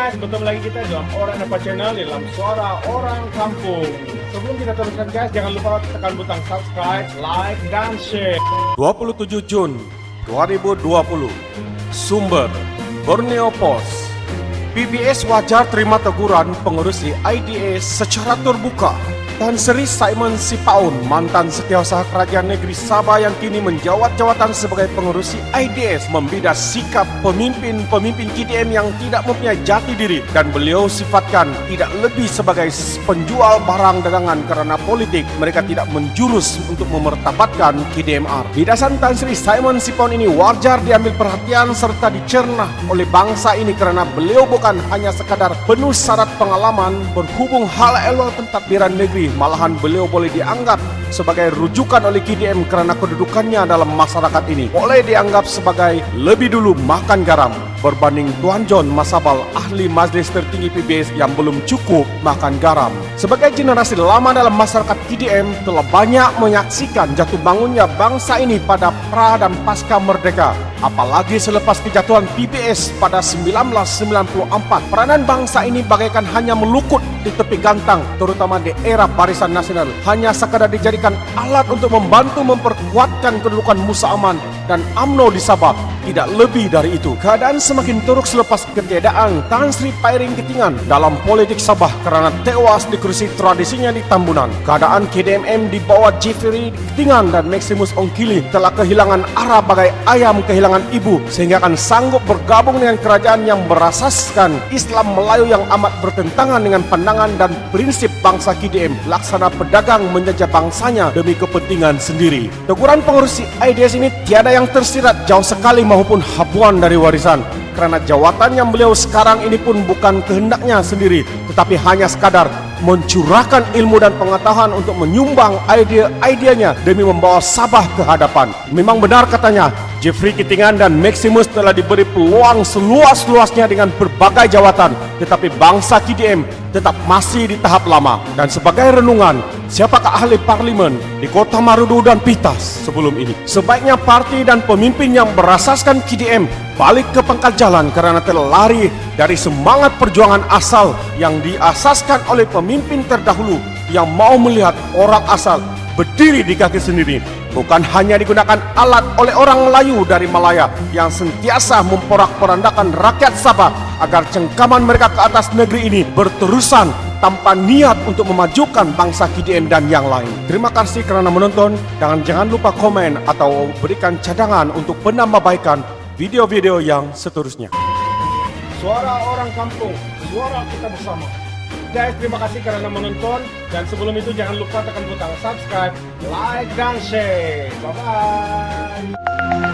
guys, bertemu lagi kita dalam Orang Apa Channel dalam Suara Orang Kampung. Sebelum kita teruskan guys, jangan lupa tekan butang subscribe, like, dan share. 27 Jun 2020. Sumber Borneo Post. PBS wajar terima teguran pengurusi IDA secara terbuka. Tan Sri Simon Sipaun, mantan setiausaha kerajaan negeri Sabah yang kini menjawat jawatan sebagai pengurusi IDS, membidas sikap pemimpin-pemimpin KDM yang tidak mempunyai jati diri dan beliau sifatkan tidak lebih sebagai penjual barang dagangan karena politik. Mereka tidak menjurus untuk memertabatkan KDMR. Bidasan Tan Sri Simon Sipaun ini wajar diambil perhatian serta dicerna oleh bangsa ini karena beliau bukan hanya sekadar penuh syarat pengalaman berhubung hal ehwal pentadbiran negeri, malahan beliau boleh dianggap sebagai rujukan oleh KDM karena kedudukannya dalam masyarakat ini. Boleh dianggap sebagai lebih dulu makan garam berbanding Tuan John Masabal, ahli majlis tertinggi PBS yang belum cukup makan garam. Sebagai generasi lama dalam masyarakat KDM telah banyak menyaksikan jatuh bangunnya bangsa ini pada pra dan pasca merdeka. Apalagi selepas kejatuhan PBS pada 1994, peranan bangsa ini bagaikan hanya melukut di tepi gantang, terutama di era Barisan Nasional, hanya sekadar dijadikan alat untuk membantu memperkuatkan kedudukan Musa Aman dan UMNO di Sabah. Tidak lebih dari itu. Keadaan semakin teruk selepas ketiadaan Tan Sri Pairing Ketingan dalam politik Sabah karena tewas di kursi tradisinya di Tambunan. Keadaan KDMM di bawah Jeffrey Ketingan dan Maximus Ongkili telah kehilangan arah bagai ayam kehilangan ibu, sehingga akan sanggup bergabung dengan kerajaan yang berasaskan Islam Melayu yang amat bertentangan dengan pandangan dan prinsip bangsa KDM, laksana pedagang menjajah bangsanya demi kepentingan sendiri. Teguran pengurusi IDS ini tiada yang tersirat jauh sekali maupun habuan dari warisan, karena jawatan yang beliau sekarang ini pun bukan kehendaknya sendiri, tetapi hanya sekadar mencurahkan ilmu dan pengetahuan untuk menyumbang ide-idenya demi membawa Sabah ke hadapan. Memang benar katanya, Jeffrey Ketingan dan Maximus telah diberi peluang seluas-luasnya dengan berbagai jawatan, tetapi bangsa KDM tetap masih di tahap lama. Dan sebagai renungan, siapakah ahli parlimen di Kota Marudu dan Pitas sebelum ini? Sebaiknya parti dan pemimpin yang berasaskan KDM balik ke pangkal jalan karena telah lari dari semangat perjuangan asal yang diasaskan oleh pemimpin terdahulu yang mau melihat orang asal berdiri di kaki sendiri, bukan hanya digunakan alat oleh orang Melayu dari Malaya yang sentiasa memporak-porandakan rakyat Sabah agar cengkaman mereka ke atas negeri ini berterusan tanpa niat untuk memajukan bangsa KDM dan yang lain. Terima kasih kerana menonton dan jangan lupa komen atau berikan cadangan untuk penambahbaikan video-video yang seterusnya. Suara Orang Kampung, suara kita bersama. Guys, terima kasih karena menonton, dan sebelum itu jangan lupa tekan butang subscribe, like, dan share. Bye-bye.